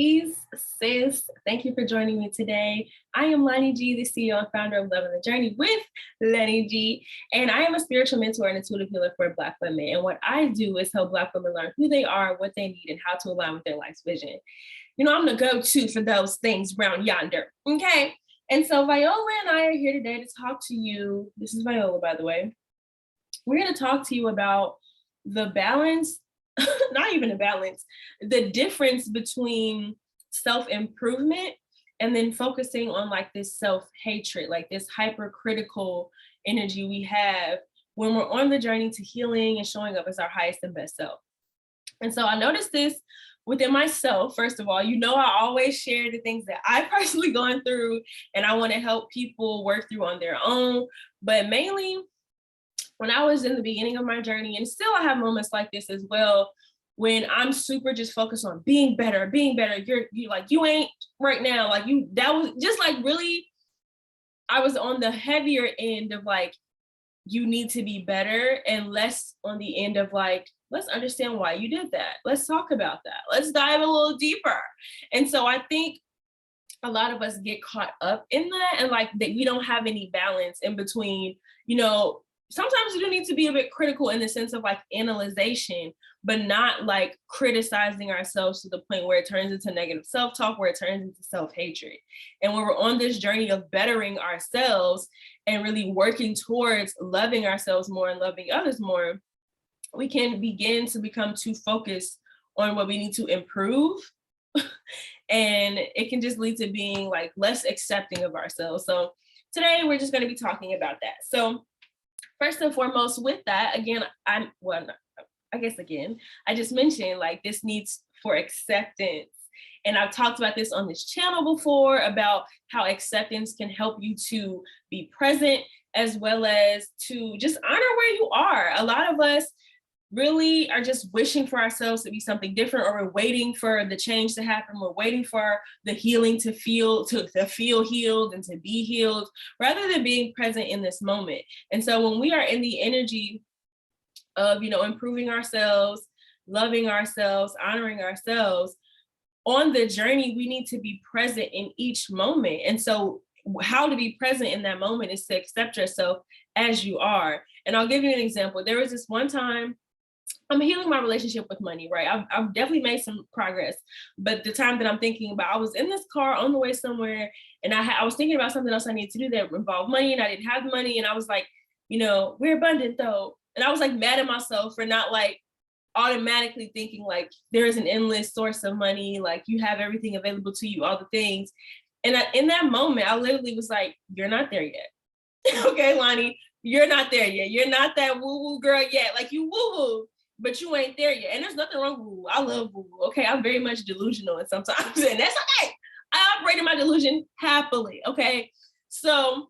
Peace, sis. Thank you for joining me today. I am Lonnie G, the CEO and founder of Loving the Journey with Lenny G, and I am a spiritual mentor and intuitive healer for Black women. And what I do is help Black women learn who they are, what they need, and how to align with their life's vision. You know, I'm the go-to for those things round yonder, okay? And so Viola and I are here today to talk to you. This is Viola, by the way. We're going to talk to you about the balance, not even a balance, the difference between self-improvement and then focusing on like this self-hatred, like this hypercritical energy we have when we're on the journey to healing and showing up as our highest and best self. And so I noticed this within myself. First of all, you know, I always share the things that I personally gone through and I want to help people work through on their own, but mainly when I was in the beginning of my journey, and still I have moments like this as well, when I'm super just focused on being better. You're like, you ain't right now. Like that was just like really, I was on the heavier end of like, you need to be better, and less on the end of like, let's understand why you did that. Let's talk about that. Let's dive a little deeper. And so I think a lot of us get caught up in that, and like that we don't have any balance in between, you know. Sometimes you do need to be a bit critical in the sense of like analyzation, but not like criticizing ourselves to the point where it turns into negative self-talk, where it turns into self-hatred. And when we're on this journey of bettering ourselves and really working towards loving ourselves more and loving others more, we can begin to become too focused on what we need to improve. And it can just lead to being like less accepting of ourselves. So today we're just going to be talking about that. So first and foremost, with that, again, I just mentioned like this needs for acceptance. And I've talked about this on this channel before about how acceptance can help you to be present as well as to just honor where you are. A lot of us really are just wishing for ourselves to be something different, or we're waiting for the change to happen. We're waiting for the healing to feel healed and to be healed, rather than being present in this moment. And so when we are in the energy of, you know, improving ourselves, loving ourselves, honoring ourselves, on the journey, we need to be present in each moment. And so how to be present in that moment is to accept yourself as you are. And I'll give you an example. There was this one time, I'm healing my relationship with money, right? I've definitely made some progress, but the time that I'm thinking about, I was in this car on the way somewhere, and I was thinking about something else I needed to do that involved money, and I didn't have money, and I was like, you know, we're abundant though, and I was like mad at myself for not like automatically thinking like there is an endless source of money, like you have everything available to you, all the things, and in that moment, I literally was like, you're not there yet. Okay, Lonnie, you're not there yet. You're not that woo-woo girl yet. Like you woo-woo, but you ain't there yet. And there's nothing wrong with woo. I love woo. Okay, I'm very much delusional and sometimes, and that's okay. I operate in my delusion happily. Okay, so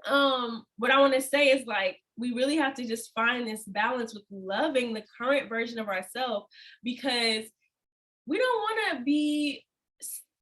what I want to say is like we really have to just find this balance with loving the current version of ourselves, because we don't want to be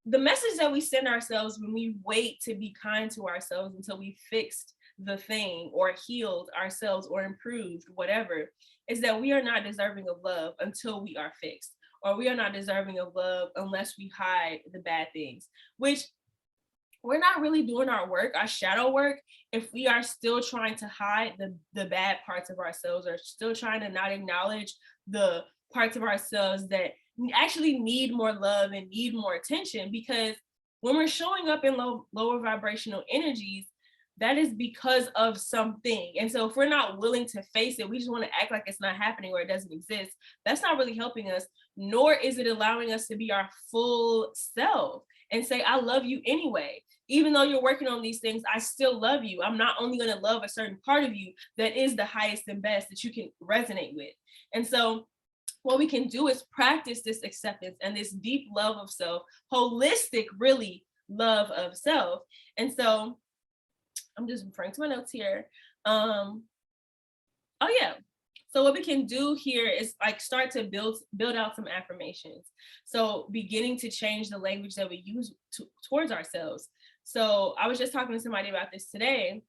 the message that we send ourselves when we wait to be kind to ourselves until we fixed the thing or healed ourselves or improved whatever, is that we are not deserving of love until we are fixed, or we are not deserving of love unless we hide the bad things, which we're not really doing our work, our shadow work, if we are still trying to hide the bad parts of ourselves, or still trying to not acknowledge the parts of ourselves that actually need more love and need more attention. Because when we're showing up in lower vibrational energies, that is because of something. And so if we're not willing to face it, we just want to act like it's not happening or it doesn't exist. That's not really helping us, nor is it allowing us to be our full self and say, I love you anyway. Even though you're working on these things, I still love you. I'm not only going to love a certain part of you that is the highest and best that you can resonate with. And so what we can do is practice this acceptance and this deep love of self, holistic, really love of self. And so I'm just referring to my notes here. So what we can do here is like start to build out some affirmations. So beginning to change the language that we use towards ourselves. So I was just talking to somebody about this today,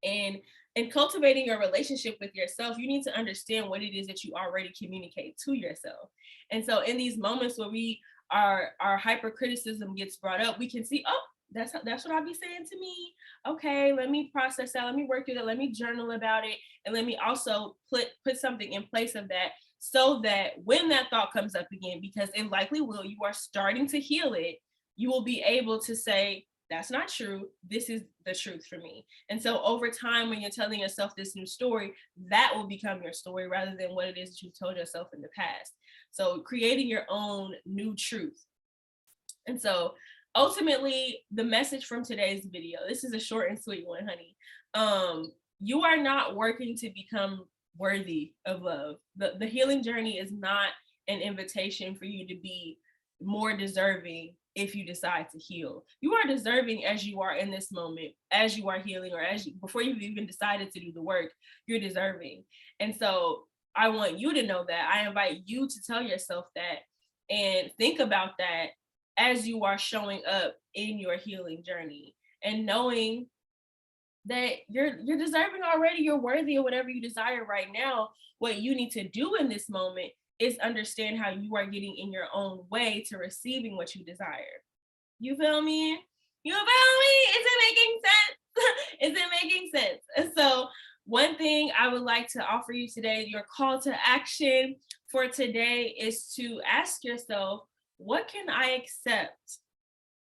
and in cultivating your relationship with yourself, you need to understand what it is that you already communicate to yourself. And so in these moments where we our hypercriticism gets brought up, we can see, oh, that's what I'll be saying to me. Okay, let me process that. Let me work through that. Let me journal about it. And let me also put something in place of that, so that when that thought comes up again, because it likely will, you are starting to heal it, you will be able to say, that's not true. This is the truth for me. And so over time, when you're telling yourself this new story, that will become your story rather than what it is that you've told yourself in the past. So creating your own new truth. And so ultimately, the message from today's video, this is a short and sweet one, honey. You are not working to become worthy of love. The healing journey is not an invitation for you to be more deserving if you decide to heal. You are deserving as you are in this moment, as you are healing, or before you've even decided to do the work, you're deserving. And so I want you to know that. I invite you to tell yourself that and think about that as you are showing up in your healing journey, and knowing that you're deserving already, you're worthy of whatever you desire right now. What you need to do in this moment is understand how you are getting in your own way to receiving what you desire. You feel me? You feel me? Is it making sense? Is it making sense? And so one thing I would like to offer you today, your call to action for today, is to ask yourself, what can I accept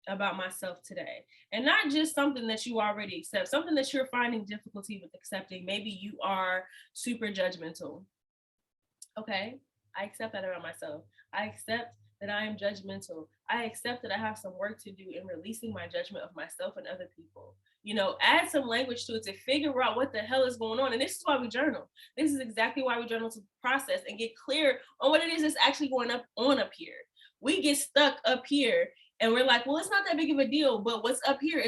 about myself today? And not just something that you already accept, something that you're finding difficulty with accepting. Maybe you are super judgmental. Okay, I accept that about myself. I accept that I am judgmental. I accept that I have some work to do in releasing my judgment of myself and other people. You know, add some language to it to figure out what the hell is going on. And this is why we journal. This is exactly why we journal, to process and get clear on what it is that's actually going on up here. We get stuck up here and we're like, well, it's not that big of a deal. But what's up here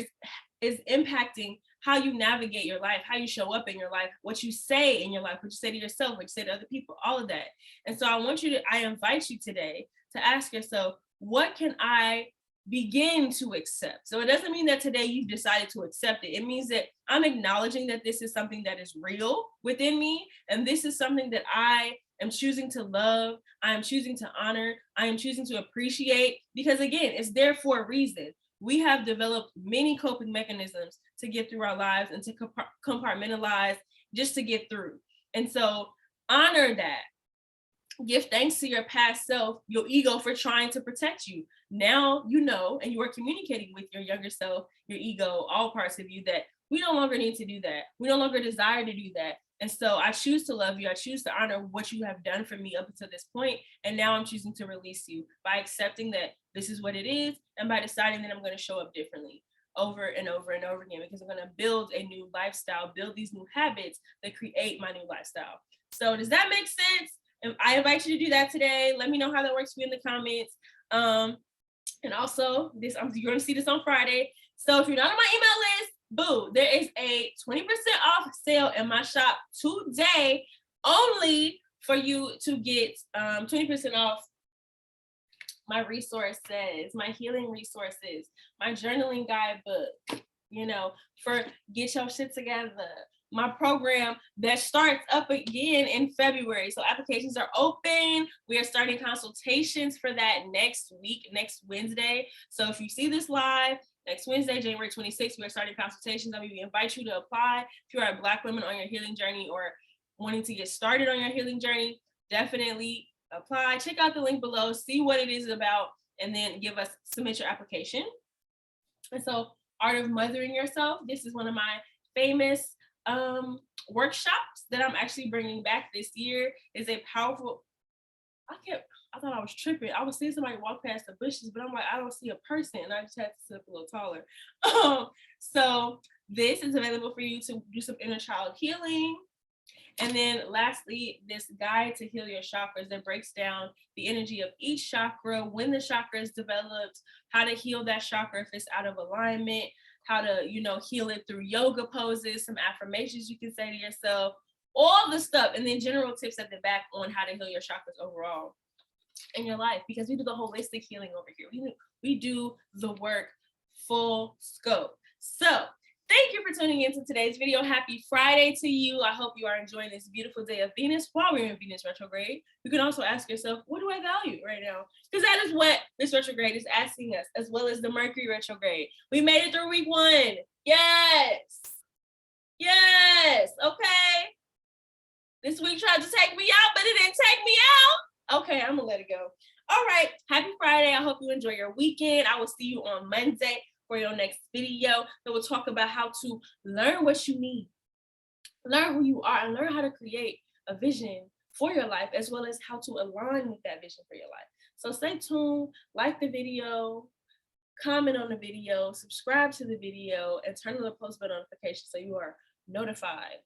is impacting how you navigate your life, how you show up in your life, what you say in your life, what you say to yourself, what you say to other people, all of that. And so I invite you today to ask yourself, what can I begin to accept? So it doesn't mean that today you've decided to accept it. It means that I'm acknowledging that this is something that is real within me. And this is something that I am choosing to love. I am choosing to honor. I am choosing to appreciate, because again, it's there for a reason. We have developed many coping mechanisms to get through our lives and to compartmentalize just to get through. And so honor that. Give thanks to your past self, your ego, for trying to protect you. Now you know, and you are communicating with your younger self, your ego, all parts of you, that we no longer need to do that. We no longer desire to do that. And so I choose to love you. I choose to honor what you have done for me up until this point. And now I'm choosing to release you by accepting that this is what it is, and by deciding that I'm going to show up differently over and over and over again, because I'm going to build a new lifestyle, build these new habits that create my new lifestyle. So does that make sense? I invite you to do that today. Let me know how that works for you in the comments. And also, you're going to see this on Friday. So if you're not on my email list, boo, there is a 20% off sale in my shop today, only for you to get 20% off my resources, my healing resources, my journaling guidebook, for Get Your Shit Together, my program that starts up again in February. So applications are open. We are starting consultations for that next week, next Wednesday. So if you see this live, next Wednesday, January 26th, we are starting consultations. We invite you to apply. If you are a Black woman on your healing journey or wanting to get started on your healing journey, definitely apply. Check out the link below, see what it is about, and then submit your application. And so Art of Mothering Yourself, this is one of my famous workshops that I'm actually bringing back this year. Is a powerful, I thought I was tripping. I was seeing somebody walk past the bushes, but I'm like, I don't see a person. And I just had to sit up a little taller. So this is available for you to do some inner child healing. And then lastly, this guide to heal your chakras that breaks down the energy of each chakra, when the chakra is developed, how to heal that chakra if it's out of alignment, how to, heal it through yoga poses, some affirmations you can say to yourself, all the stuff. And then general tips at the back on how to heal your chakras overall in your life, because we do the holistic healing over here. We do the work full scope. So Thank you for tuning into today's video. Happy Friday to you. I hope you are enjoying this beautiful day of Venus while we're in Venus retrograde. You can also ask yourself, what do I value right now? Because that is what this retrograde is asking us, as well as the Mercury retrograde. We made it through week 1. Yes. Yes. Okay. This week tried to take me out, but it didn't take me out. Okay, I'm gonna let it go. All right. Happy Friday. I hope you enjoy your weekend. I will see you on Monday for your next video that will talk about how to learn what you need, learn who you are, and learn how to create a vision for your life, as well as how to align with that vision for your life. So stay tuned, like the video, comment on the video, subscribe to the video, and turn on the post bell notification so you are notified.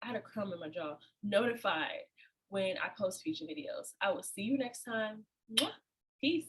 I had a crumb in my jaw. Notified when I post future videos. I will see you next time. Peace.